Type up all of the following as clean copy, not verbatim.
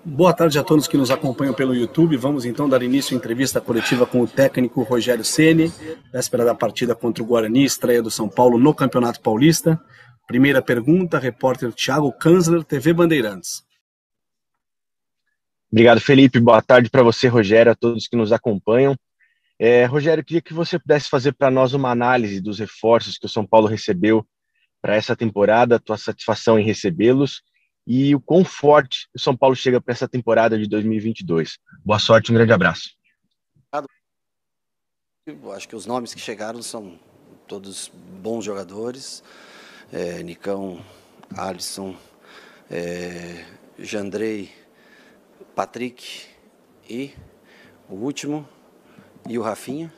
Boa tarde a todos que nos acompanham pelo YouTube. Vamos então dar início à entrevista coletiva com o técnico Rogério Ceni, véspera da partida contra o Guarani, estreia do São Paulo no Campeonato Paulista. Primeira pergunta, repórter Thiago Kanzler, TV Bandeirantes. Obrigado, Felipe. Boa tarde para você, Rogério, a todos que nos acompanham. Rogério, queria que você pudesse fazer para nós uma análise dos reforços que o São Paulo recebeu para essa temporada, a tua satisfação em recebê-los e o quão forte o São Paulo chega para essa temporada de 2022. Boa sorte, um grande abraço. Eu acho que os nomes que chegaram são todos bons jogadores. Nicão, Alisson, Jandrei, Patrick e o último, e o Rafinha,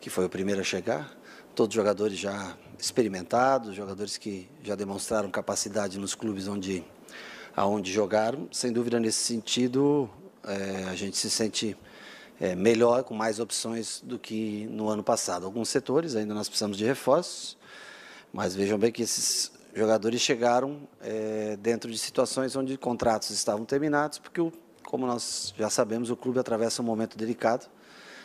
que foi o primeiro a chegar. Todos jogadores já experimentados, jogadores que já demonstraram capacidade nos clubes aonde jogaram. Sem dúvida, nesse sentido, a gente se sente melhor, com mais opções do que no ano passado. Alguns setores ainda nós precisamos de reforços, mas vejam bem que esses jogadores chegaram dentro de situações onde contratos estavam terminados, porque, como nós já sabemos, o clube atravessa um momento delicado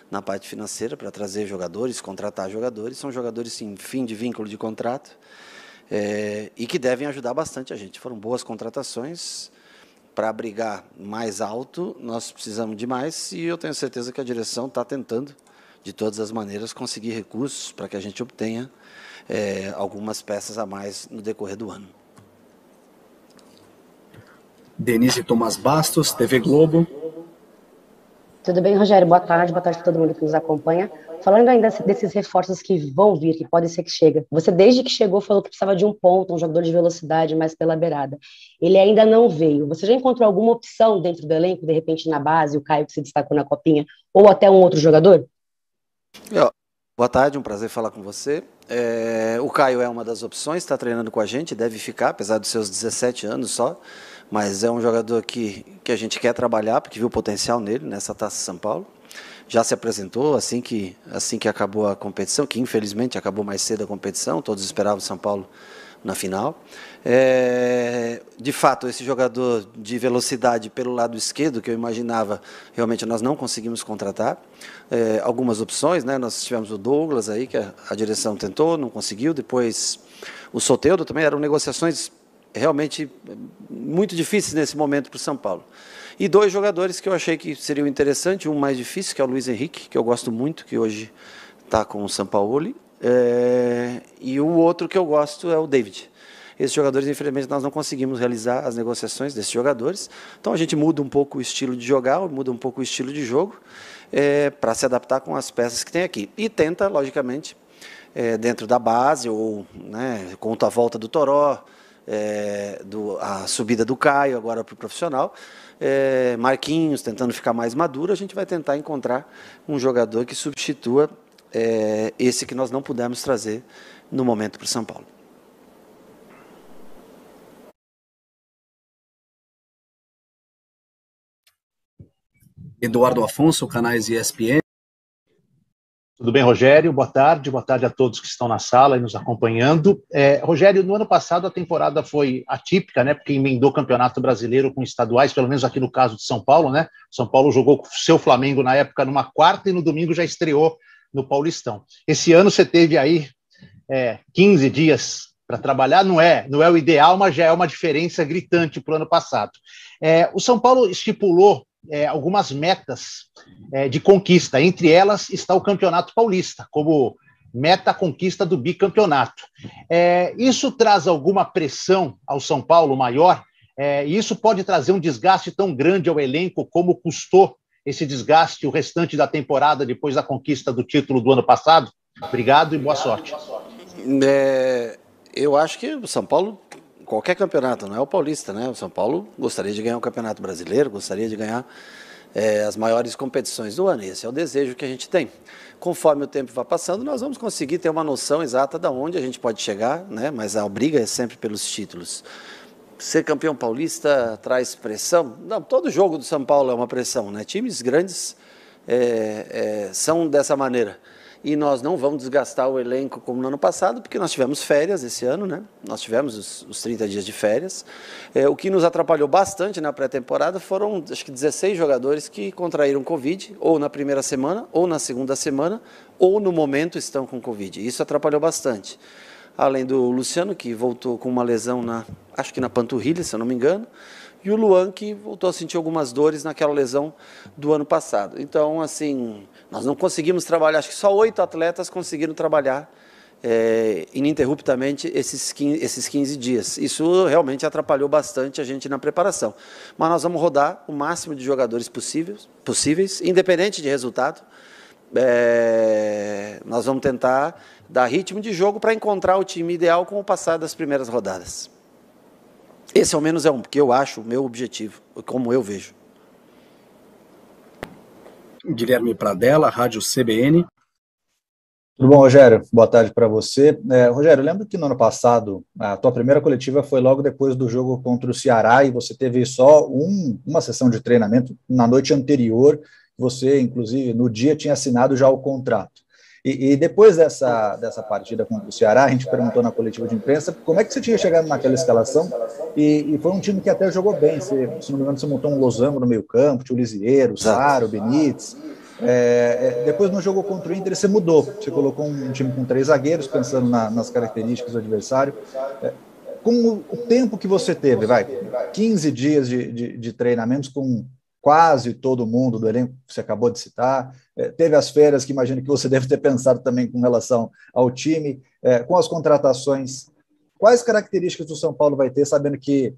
na parte financeira para trazer jogadores, contratar jogadores. São jogadores em fim de vínculo de contrato e que devem ajudar bastante a gente. Foram boas contratações. Para brigar mais alto, nós precisamos de mais, e eu tenho certeza que a direção está tentando, de todas as maneiras, conseguir recursos para que a gente obtenha algumas peças a mais no decorrer do ano. Denise Tomás Bastos, TV Globo. Tudo bem, Rogério? Boa tarde para todo mundo que nos acompanha. Falando ainda desses reforços que vão vir, que pode ser que chegue. Você, desde que chegou, falou que precisava de um ponto, um jogador de velocidade mais pela beirada. Ele ainda não veio. Você já encontrou alguma opção dentro do elenco, de repente na base, o Caio que se destacou na Copinha, ou até um outro jogador? Boa tarde, um prazer falar com você. O Caio é uma das opções, está treinando com a gente, deve ficar, apesar dos seus 17 anos só, mas é um jogador que a gente quer trabalhar, porque viu o potencial nele nessa Taça São Paulo. Já se apresentou assim que acabou a competição, que infelizmente acabou mais cedo a competição, todos esperavam o São Paulo na final. De fato, esse jogador de velocidade pelo lado esquerdo, que eu imaginava, realmente nós não conseguimos contratar. Algumas opções, né? Nós tivemos o Douglas aí, que a direção tentou, não conseguiu. Depois o Soteldo também, eram negociações realmente muito difíceis nesse momento para o São Paulo. E dois jogadores que eu achei que seriam interessantes, um mais difícil, que é o Luiz Henrique, que eu gosto muito, que hoje está com o Sampaoli, e o outro que eu gosto é o David. Esses jogadores, infelizmente, nós não conseguimos realizar as negociações desses jogadores, então a gente muda um pouco o estilo de jogar, muda um pouco o estilo de jogo, para se adaptar com as peças que tem aqui. E tenta, logicamente, dentro da base, ou conta a volta do Toró, a subida do Caio agora para o profissional, Marquinhos tentando ficar mais maduro, a gente vai tentar encontrar um jogador que substitua esse que nós não pudemos trazer no momento para o São Paulo. Eduardo Afonso, canais ESPN. Tudo bem, Rogério? Boa tarde a todos que estão na sala e nos acompanhando. Rogério, no ano passado a temporada foi atípica, né? Porque emendou o Campeonato Brasileiro com estaduais, pelo menos aqui no caso de São Paulo, né? São Paulo jogou com o seu Flamengo na época numa quarta e no domingo já estreou no Paulistão. Esse ano você teve aí 15 dias para trabalhar, não é o ideal, mas já é uma diferença gritante para o ano passado. O São Paulo estipulou algumas metas de conquista, entre elas está o Campeonato Paulista, como meta a conquista do bicampeonato. Isso traz alguma pressão ao São Paulo maior? E isso pode trazer um desgaste tão grande ao elenco como custou esse desgaste o restante da temporada depois da conquista do título do ano passado? Obrigado e boa sorte. Eu acho que o São Paulo, qualquer campeonato, não é o Paulista, né? O São Paulo gostaria de ganhar o Campeonato Brasileiro, gostaria de ganhar as maiores competições do ano. Esse é o desejo que a gente tem. Conforme o tempo vai passando, nós vamos conseguir ter uma noção exata de onde a gente pode chegar, né? Mas a briga é sempre pelos títulos. Ser campeão paulista traz pressão? Não, todo jogo do São Paulo é uma pressão, né? Times grandes são dessa maneira. e nós não vamos desgastar o elenco como no ano passado, porque nós tivemos férias esse ano, né? Nós tivemos os 30 dias de férias. O que nos atrapalhou bastante na pré-temporada foram, acho que 16 jogadores que contraíram Covid, ou na primeira semana, ou na segunda semana, ou no momento estão com Covid. Isso atrapalhou bastante. Além do Luciano, que voltou com uma lesão, acho que na panturrilha, se eu não me engano, e o Luan, que voltou a sentir algumas dores naquela lesão do ano passado. Então, assim, nós não conseguimos trabalhar, acho que só 8 atletas conseguiram trabalhar ininterruptamente esses 15 dias. Isso realmente atrapalhou bastante a gente na preparação. Mas nós vamos rodar o máximo de jogadores possíveis, independente de resultado. Nós vamos tentar dar ritmo de jogo para encontrar o time ideal com o passar das primeiras rodadas. Esse ao menos é que eu acho o meu objetivo, como eu vejo. Guilherme Pradella, Rádio CBN. Tudo bom, Rogério? Boa tarde para você. Rogério, eu lembro que no ano passado a tua primeira coletiva foi logo depois do jogo contra o Ceará e você teve só uma sessão de treinamento na noite anterior. Você, inclusive, no dia tinha assinado já o contrato. E depois dessa partida contra o Ceará, a gente perguntou na coletiva de imprensa como é que você tinha chegado naquela escalação, e foi um time que até jogou bem. Se não me engano, você montou um losango no meio campo, tinha o Lisieiro, o Saro, o Benítez. Depois no jogo contra o Inter você mudou, você colocou um time com 3 zagueiros, pensando nas características do adversário. Com o tempo que você teve, 15 dias de treinamentos com quase todo mundo do elenco que você acabou de citar, teve as férias que imagino que você deve ter pensado também com relação ao time, com as contratações, quais características o São Paulo vai ter, sabendo que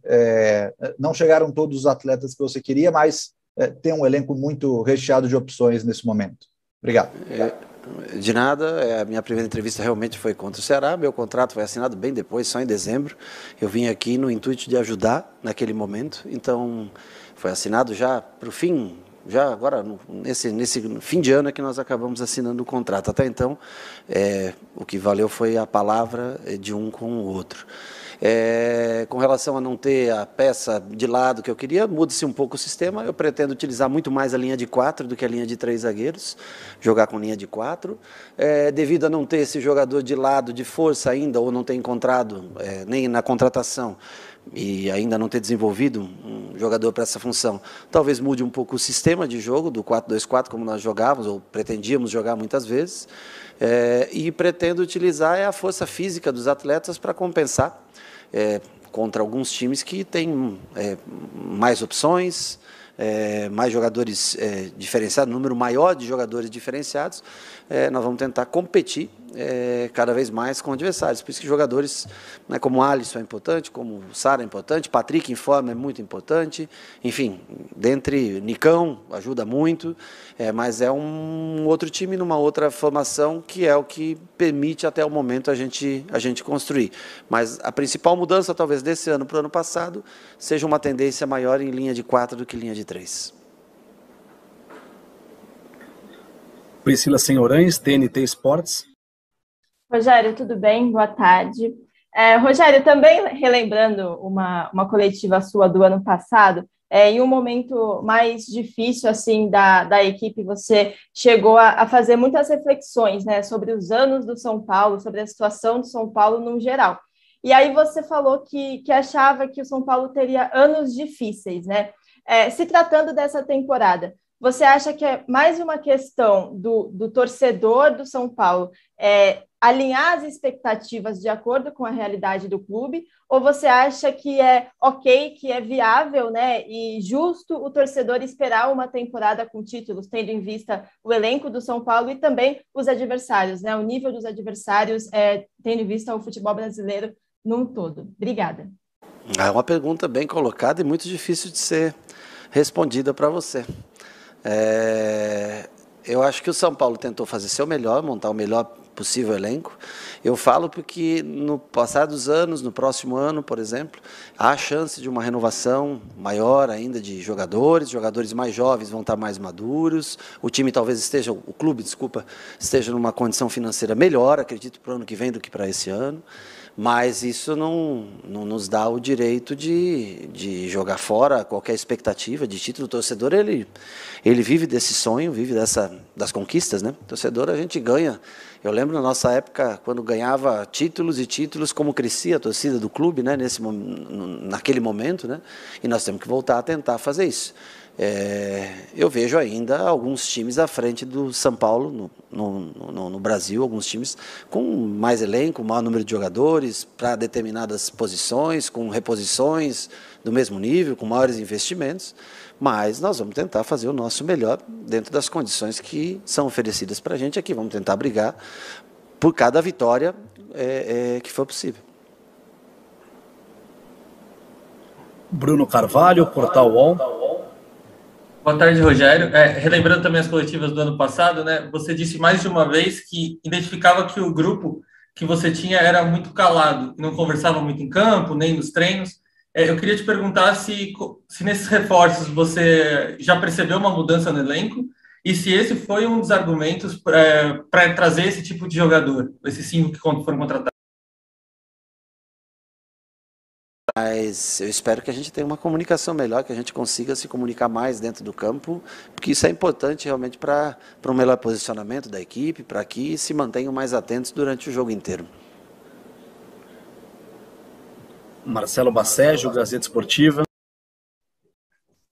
não chegaram todos os atletas que você queria, mas tem um elenco muito recheado de opções nesse momento? Obrigado. De nada, a minha primeira entrevista realmente foi contra o Ceará, meu contrato foi assinado bem depois, só em dezembro. Eu vim aqui no intuito de ajudar naquele momento, então foi assinado já para o fim, já agora nesse fim de ano é que nós acabamos assinando o contrato. Até então, o que valeu foi a palavra de um com o outro. Com relação a não ter a peça de lado que eu queria, muda-se um pouco o sistema. Eu pretendo utilizar muito mais a linha de 4 do que a linha de 3 zagueiros, jogar com linha de 4. Devido a não ter esse jogador de lado de força ainda, ou não ter encontrado nem na contratação, e ainda não ter desenvolvido um jogador para essa função, talvez mude um pouco o sistema de jogo do 4-2-4, como nós jogávamos, ou pretendíamos jogar muitas vezes, e pretendo utilizar a força física dos atletas para compensar contra alguns times que têm mais opções, mais jogadores diferenciados, número maior de jogadores diferenciados. Nós vamos tentar competir cada vez mais com adversários. Por isso que jogadores, né, como o Alisson é importante, como o Sara é importante, Patrick em forma é muito importante, enfim, dentre Nicão ajuda muito, mas é um outro time numa outra formação que é o que permite até o momento a gente construir. Mas a principal mudança talvez desse ano para o ano passado seja uma tendência maior em linha de 4 do que linha de 3. Priscila Senhorães, TNT Esportes. Rogério, tudo bem? Boa tarde. Rogério, também relembrando uma coletiva sua do ano passado, em um momento mais difícil assim da equipe, você chegou a fazer muitas reflexões, né, sobre os anos do São Paulo, sobre a situação do São Paulo no geral. E aí você falou que achava que o São Paulo teria anos difíceis, né? Se tratando dessa temporada, você acha que é mais uma questão do torcedor do São Paulo alinhar as expectativas de acordo com a realidade do clube, ou você acha que é ok, que é viável, né, e justo o torcedor esperar uma temporada com títulos, tendo em vista o elenco do São Paulo e também os adversários, né, o nível dos adversários, tendo em vista o futebol brasileiro num todo? Obrigada. É uma pergunta bem colocada e muito difícil de ser respondida para você. Eu acho que o São Paulo tentou fazer seu melhor, montar o melhor possível elenco. Eu falo porque no passar dos anos, no próximo ano, por exemplo, há chance de uma renovação maior ainda de jogadores mais jovens vão estar mais maduros, o clube esteja numa condição financeira melhor, acredito, para o ano que vem do que para esse ano. Mas isso não nos dá o direito de jogar fora qualquer expectativa de título. O torcedor, ele vive desse sonho, vive das conquistas, né? O torcedor, a gente ganha. Eu lembro na nossa época, quando ganhava títulos e títulos, como crescia a torcida do clube, né? Naquele momento, né? E nós temos que voltar a tentar fazer isso. Eu vejo ainda alguns times à frente do São Paulo no Brasil, alguns times com mais elenco, maior número de jogadores para determinadas posições, com reposições do mesmo nível, com maiores investimentos, mas nós vamos tentar fazer o nosso melhor dentro das condições que são oferecidas para a gente aqui. Vamos tentar brigar por cada vitória que for possível. Bruno Carvalho, Portal UOL. Boa tarde, Rogério. Relembrando também as coletivas do ano passado, né? Você disse mais de uma vez que identificava que o grupo que você tinha era muito calado, que não conversava muito em campo, nem nos treinos. Eu queria te perguntar se nesses reforços você já percebeu uma mudança no elenco e se esse foi um dos argumentos para trazer esse tipo de jogador, esses 5 que foram contratados. Mas eu espero que a gente tenha uma comunicação melhor, que a gente consiga se comunicar mais dentro do campo, porque isso é importante realmente para um melhor posicionamento da equipe, para que se mantenham mais atentos durante o jogo inteiro. Marcelo Bacejo, Gazeta Esportiva.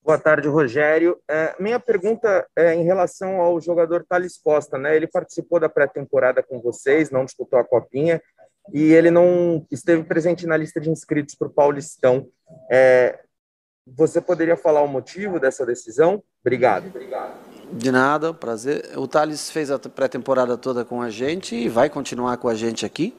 Boa tarde, Rogério. Minha pergunta é em relação ao jogador Thales Costa, né? Ele participou da pré-temporada com vocês, não disputou a Copinha, e ele não esteve presente na lista de inscritos para o Paulistão. Você poderia falar o motivo dessa decisão? Obrigado. De nada, prazer. O Thales fez a pré-temporada toda com a gente e vai continuar com a gente aqui.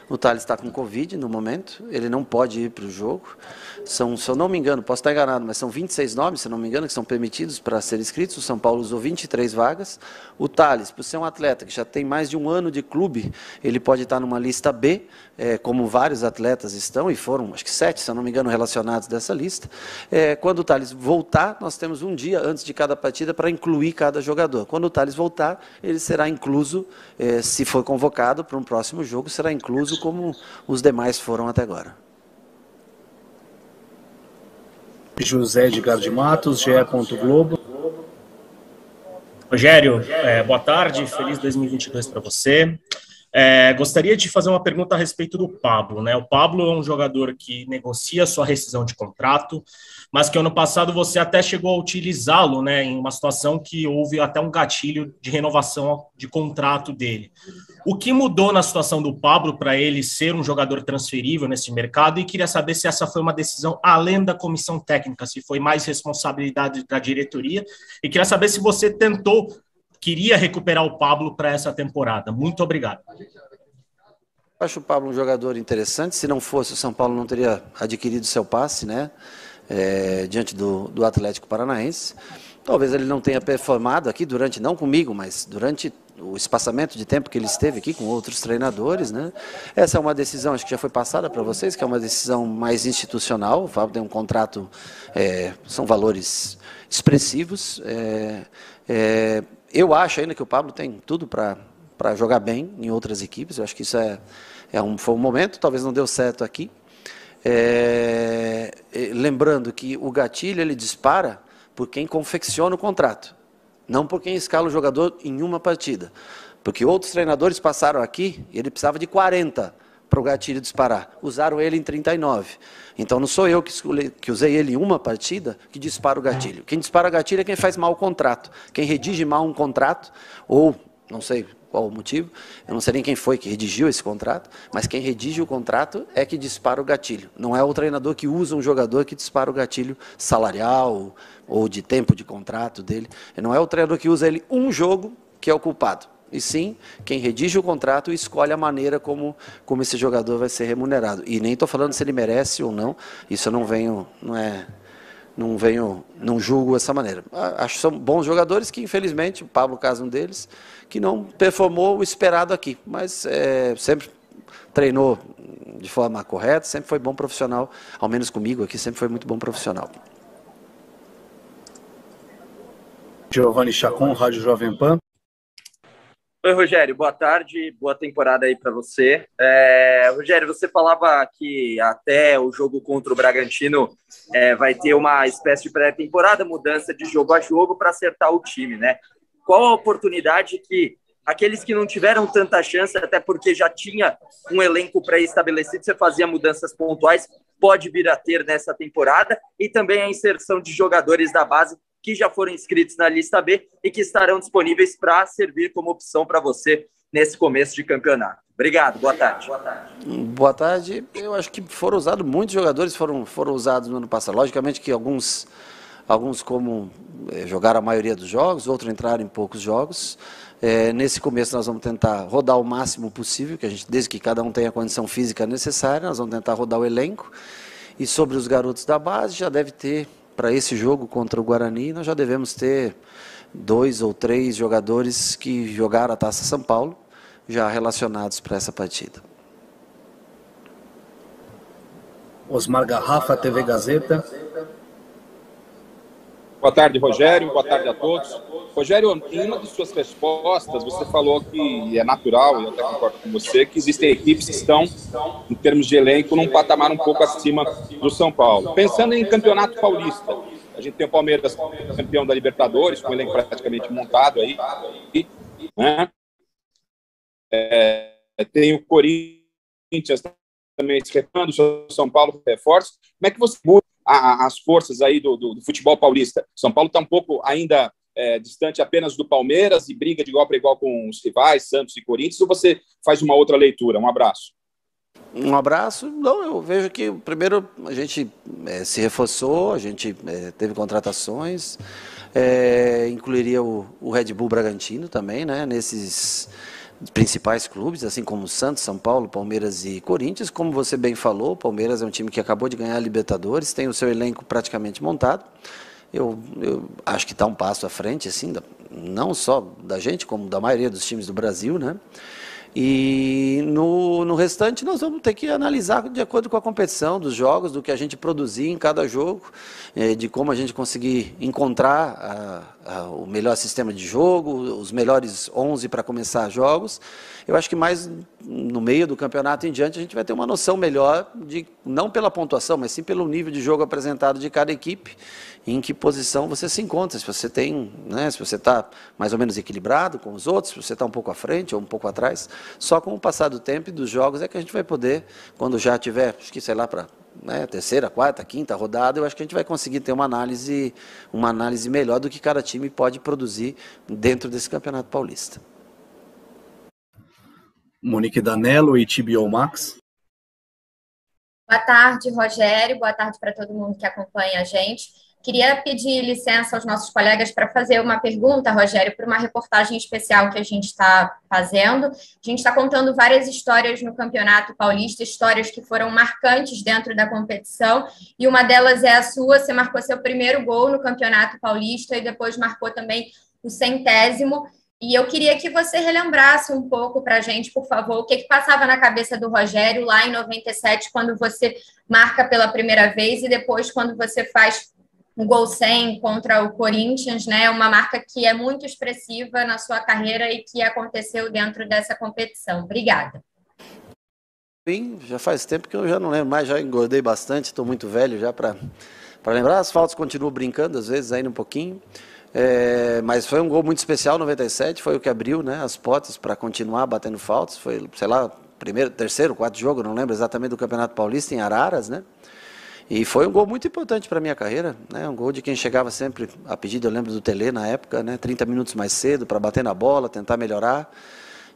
O Thales está com Covid no momento, ele não pode ir para o jogo. Se eu não me engano, posso estar enganado, mas são 26 nomes, se não me engano, que são permitidos para serem inscritos. O São Paulo usou 23 vagas. O Thales, por ser um atleta que já tem mais de um ano de clube, ele pode estar numa lista B, como vários atletas estão, e foram, acho que 7, se eu não me engano, relacionados dessa lista. Quando o Thales voltar, nós temos um dia antes de cada partida para incluir cada jogador. Quando o Thales voltar, ele será incluso, se for convocado para um próximo jogo, será incluso como os demais foram até agora. José Edgar de Matos, GE. Globo. Rogério, boa tarde, feliz 2022 para você. Gostaria de fazer uma pergunta a respeito do Pablo, né? O Pablo é um jogador que negocia sua rescisão de contrato, mas que ano passado você até chegou a utilizá-lo, né, em uma situação que houve até um gatilho de renovação de contrato dele. O que mudou na situação do Pablo para ele ser um jogador transferível nesse mercado? E queria saber se essa foi uma decisão além da comissão técnica, se foi mais responsabilidade da diretoria. E queria saber se você queria recuperar o Pablo para essa temporada. Muito obrigado. Acho o Pablo um jogador interessante. Se não fosse, o São Paulo não teria adquirido seu passe, né? Diante do Atlético Paranaense. Talvez ele não tenha performado aqui não comigo, mas durante o espaçamento de tempo que ele esteve aqui com outros treinadores, né? Essa é uma decisão, acho que já foi passada para vocês, que é uma decisão mais institucional. O Fábio tem um contrato, são valores expressivos. Eu acho ainda que o Pablo tem tudo para jogar bem em outras equipes. Eu acho que isso foi um momento, talvez não deu certo aqui. Lembrando que o gatilho ele dispara por quem confecciona o contrato, não por quem escala o jogador em uma partida. Porque outros treinadores passaram aqui e ele precisava de 40 para o gatilho disparar. Usaram ele em 39. Então não sou eu que usei ele em uma partida que dispara o gatilho. Quem dispara o gatilho é quem faz mal o contrato. Quem redige mal um contrato, ou não sei qual o motivo, eu não sei nem quem foi que redigiu esse contrato, mas quem redige o contrato é que dispara o gatilho. Não é o treinador que usa um jogador que dispara o gatilho salarial ou de tempo de contrato dele. Não é o treinador que usa ele um jogo que é o culpado. E sim, quem redige o contrato escolhe a maneira como esse jogador vai ser remunerado. E nem estou falando se ele merece ou não, isso eu não julgo dessa maneira. Acho que são bons jogadores que, infelizmente, o Pablo caso um deles, que não performou o esperado aqui, mas sempre treinou de forma correta, sempre foi bom profissional, ao menos comigo aqui, sempre foi muito bom profissional. Giovanni Chacon, Rádio Jovem Pan. Oi, Rogério, boa tarde, boa temporada aí para você. Rogério, você falava que até o jogo contra o Bragantino vai ter uma espécie de pré-temporada, mudança de jogo a jogo para acertar o time, né? Qual a oportunidade que aqueles que não tiveram tanta chance, até porque já tinha um elenco pré-estabelecido, você fazia mudanças pontuais, pode vir a ter nessa temporada, e também a inserção de jogadores da base que já foram inscritos na lista B e que estarão disponíveis para servir como opção para você nesse começo de campeonato. Obrigado, boa tarde. Boa tarde. Eu acho que foram usados, muitos jogadores foram usados no ano passado. Logicamente que alguns como jogaram a maioria dos jogos, outros entraram em poucos jogos. Nesse começo nós vamos tentar rodar o máximo possível, desde que cada um tenha a condição física necessária, nós vamos tentar rodar o elenco. E sobre os garotos da base, já deve ter, para esse jogo contra o Guarani, nós já devemos ter 2 ou 3 jogadores que jogaram a Taça São Paulo, já relacionados para essa partida. Osmar Garrafa, TV Gazeta. Boa tarde, Rogério. Boa tarde a todos. Rogério, em uma de suas respostas, você falou que é natural, e eu até concordo com você, que existem equipes que estão, em termos de elenco, num patamar um pouco acima do São Paulo. Pensando em Campeonato Paulista, a gente tem o Palmeiras campeão da Libertadores, com o elenco praticamente montado aí, né? Tem o Corinthians também se retornando, o São Paulo reforço. Como é que você muda as forças aí do futebol paulista? São Paulo está um pouco ainda distante apenas do Palmeiras e briga de igual para igual com os rivais, Santos e Corinthians, ou você faz uma outra leitura? Um abraço. Um abraço. Não, eu vejo que primeiro a gente se reforçou, a gente teve contratações, incluiria o Red Bull Bragantino também, né, nesses principais clubes, assim como Santos, São Paulo, Palmeiras e Corinthians. Como você bem falou, o Palmeiras é um time que acabou de ganhar a Libertadores, tem o seu elenco praticamente montado. Eu acho que está um passo à frente, assim, não só da gente, como da maioria dos times do Brasil, né? E no restante nós vamos ter que analisar de acordo com a competição dos jogos, do que a gente produzir em cada jogo, de como a gente conseguir encontrar o melhor sistema de jogo, os melhores 11 para começar jogos. Eu acho que mais no meio do campeonato em diante a gente vai ter uma noção melhor, não pela pontuação, mas sim pelo nível de jogo apresentado de cada equipe, em que posição você se encontra, se você tem, né, se você está mais ou menos equilibrado com os outros, se você está um pouco à frente ou um pouco atrás. Só com o passar do tempo e dos jogos é que a gente vai poder, quando já tiver, acho que sei lá, para terceira, quarta, quinta rodada, eu acho que a gente vai conseguir ter uma análise melhor do que cada time pode produzir dentro desse Campeonato Paulista. Monique Danello e TBO Max. Boa tarde, Rogério. Boa tarde para todo mundo que acompanha a gente. Queria pedir licença aos nossos colegas para fazer uma pergunta, Rogério, para uma reportagem especial que a gente está fazendo. A gente está contando várias histórias no Campeonato Paulista, histórias que foram marcantes dentro da competição, e uma delas é a sua. Você marcou seu primeiro gol no Campeonato Paulista e depois marcou também o 100º. E eu queria que você relembrasse um pouco para a gente, por favor, o que passava na cabeça do Rogério lá em 97, quando você marca pela primeira vez, e depois quando você faz o gol 100 contra o Corinthians, né? Uma marca que é muito expressiva na sua carreira e que aconteceu dentro dessa competição. Obrigada. Sim, já faz tempo que eu já não lembro mais, já engordei bastante, estou muito velho já para lembrar. As faltas continuo brincando, às vezes, ainda um pouquinho. Mas foi um gol muito especial, 97, foi o que abriu, né, as portas para continuar batendo faltas. Foi, sei lá, terceiro, quarto jogo, não lembro exatamente, do Campeonato Paulista, em Araras, né? E foi um gol muito importante para a minha carreira, né? Um gol de quem chegava sempre a pedido, eu lembro do Tele na época, né? 30 minutos mais cedo para bater na bola, tentar melhorar.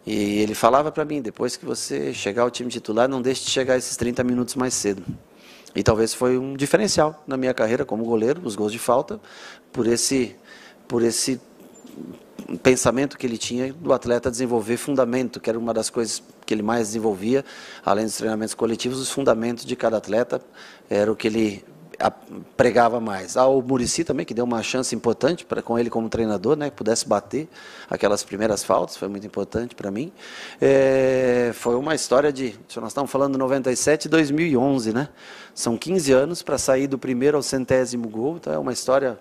E ele falava para mim, depois que você chegar ao time titular, não deixe de chegar esses 30 minutos mais cedo. E talvez foi um diferencial na minha carreira como goleiro, os gols de falta, por esse pensamento que ele tinha do atleta desenvolver fundamento, que era uma das coisas que ele mais desenvolvia, além dos treinamentos coletivos, os fundamentos de cada atleta, era o que ele pregava mais. O Muricy também, que deu uma chance importante com ele como treinador, né, que pudesse bater aquelas primeiras faltas, foi muito importante para mim. Foi uma história nós estamos falando de 97 e 2011, né? São 15 anos para sair do primeiro ao 100º gol, então é uma história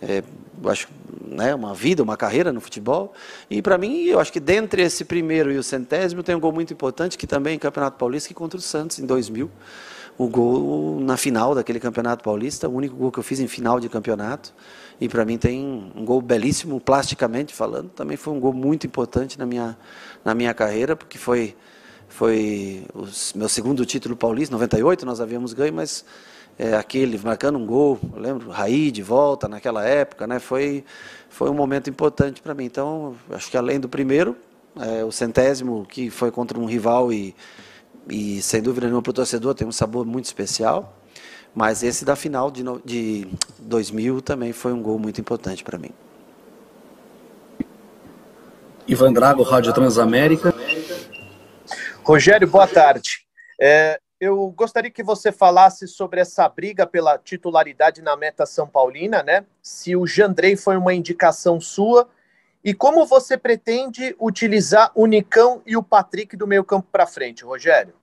eu acho, né, uma vida, uma carreira no futebol. E para mim, eu acho que dentre esse primeiro e o 100º tem um gol muito importante, que também é em Campeonato Paulista, que contra o Santos em 2000. O gol na final daquele Campeonato Paulista, o único gol que eu fiz em final de campeonato. E para mim tem um gol belíssimo, plasticamente falando. Também foi um gol muito importante na minha carreira, porque foi o meu segundo título paulista, 98 nós havíamos ganho, mas aquele marcando um gol, eu lembro, Raí de volta naquela época, né? Foi um momento importante para mim. Então, acho que além do primeiro, o 100º, que foi contra um rival e sem dúvida nenhuma para o torcedor tem um sabor muito especial, mas esse da final de 2000 também foi um gol muito importante para mim. Ivan Drago, Rádio Transamérica. Rogério, boa tarde. Eu gostaria que você falasse sobre essa briga pela titularidade na meta São Paulina, né? Se o Jandrei foi uma indicação sua e como você pretende utilizar o Nicão e o Patrick do meio campo para frente, Rogério?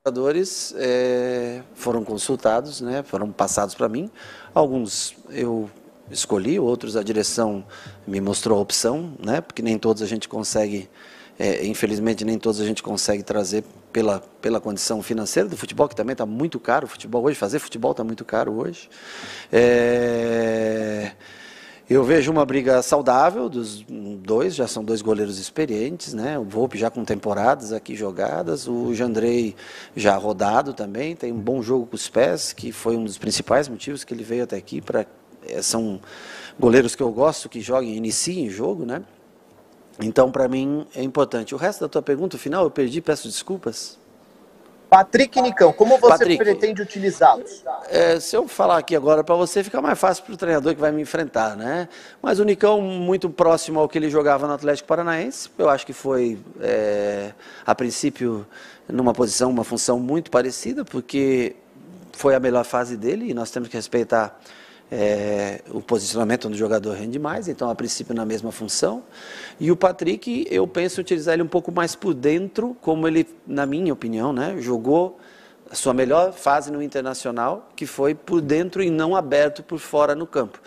Os jogadores foram consultados, né? Foram passados para mim. Alguns eu escolhi, outros a direção me mostrou a opção, né? Porque nem todos a gente consegue... infelizmente nem todos a gente consegue trazer pela condição financeira do futebol, que também está muito caro o futebol hoje, fazer futebol está muito caro hoje. Eu vejo uma briga saudável dos dois, já são dois goleiros experientes, né? O Volpi já com temporadas aqui jogadas, o Jandrei já rodado também, tem um bom jogo com os pés, que foi um dos principais motivos que ele veio até aqui, são goleiros que eu gosto, que joguem, iniciem jogo, né? Então, para mim, é importante. O resto da tua pergunta, final, eu perdi, peço desculpas. Patrick e Nicão, como você pretende utilizá-los? Se eu falar aqui agora para você, fica mais fácil para o treinador que vai me enfrentar, né? Mas o Nicão, muito próximo ao que ele jogava no Atlético Paranaense, eu acho que foi, a princípio, numa posição, uma função muito parecida, porque foi a melhor fase dele e nós temos que respeitar o posicionamento onde o jogador rende mais, então a princípio na mesma função. E o Patrick, eu penso utilizar ele um pouco mais por dentro, como ele, na minha opinião, né, jogou a sua melhor fase no Internacional, que foi por dentro e não aberto por fora no campo.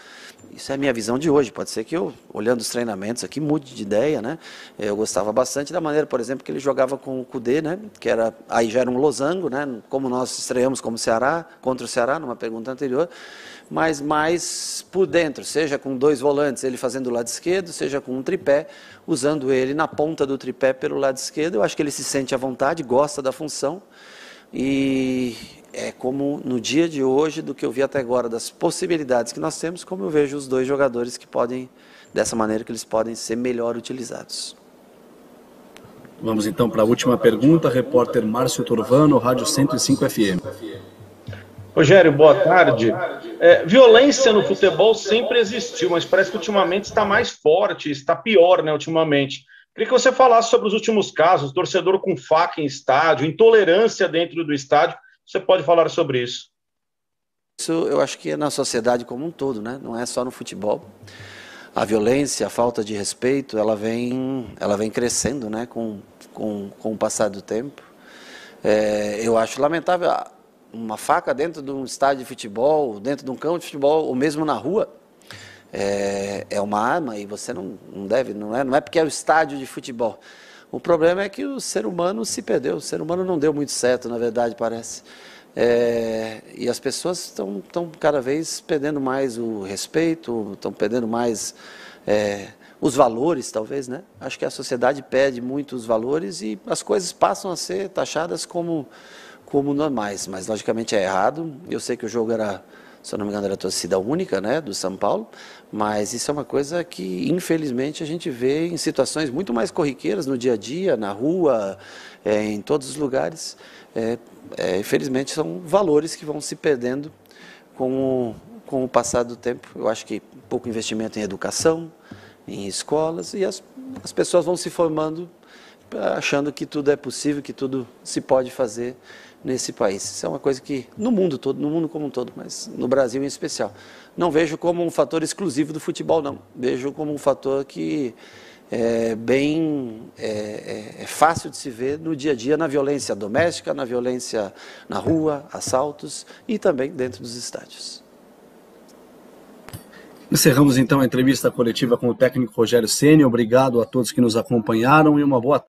Isso é a minha visão de hoje, pode ser que eu, olhando os treinamentos aqui, mude de ideia, né? Eu gostava bastante da maneira, por exemplo, que ele jogava com o Kudê, né? Aí já era um losango, né? Como nós estreamos como Ceará, contra o Ceará, numa pergunta anterior, mas mais por dentro, seja com dois volantes, ele fazendo o lado esquerdo, seja com um tripé, usando ele na ponta do tripé pelo lado esquerdo. Eu acho que ele se sente à vontade, gosta da função, e é como no dia de hoje, do que eu vi até agora, das possibilidades que nós temos, como eu vejo os dois jogadores que podem, dessa maneira que eles podem ser melhor utilizados. Vamos então para a última pergunta, repórter Márcio Turvano, Rádio 105 FM. Rogério, boa tarde. Violência no futebol sempre existiu, mas parece que ultimamente está mais forte, está pior, né, ultimamente. Queria que você falasse sobre os últimos casos, torcedor com faca em estádio, intolerância dentro do estádio. Você pode falar sobre isso? Isso eu acho que é na sociedade como um todo, né? Não é só no futebol. A violência, a falta de respeito, ela vem crescendo, né? Com o passar do tempo. Eu acho lamentável uma faca dentro de um estádio de futebol, dentro de um campo de futebol, ou mesmo na rua. É uma arma e você não deve, não é porque é o estádio de futebol. O problema é que o ser humano se perdeu, o ser humano não deu muito certo, na verdade, parece. E as pessoas estão cada vez perdendo mais o respeito, estão perdendo mais os valores, talvez, né? Acho que a sociedade perde muito os valores e as coisas passam a ser taxadas como normais, mas logicamente é errado. Eu sei que o jogo era, se eu não me engano, era torcida única, né, do São Paulo, mas isso é uma coisa que, infelizmente, a gente vê em situações muito mais corriqueiras no dia a dia, na rua, em todos os lugares. Infelizmente, são valores que vão se perdendo com o passar do tempo. Eu acho que pouco investimento em educação, em escolas, e as pessoas vão se formando achando que tudo é possível, que tudo se pode fazer nesse país. Isso é uma coisa que, no mundo todo, no mundo como um todo, mas no Brasil em especial, não vejo como um fator exclusivo do futebol, não. Vejo como um fator que é fácil de se ver no dia a dia, na violência doméstica, na violência na rua, assaltos e também dentro dos estádios. Encerramos então a entrevista coletiva com o técnico Rogério Ceni. Obrigado a todos que nos acompanharam e uma boa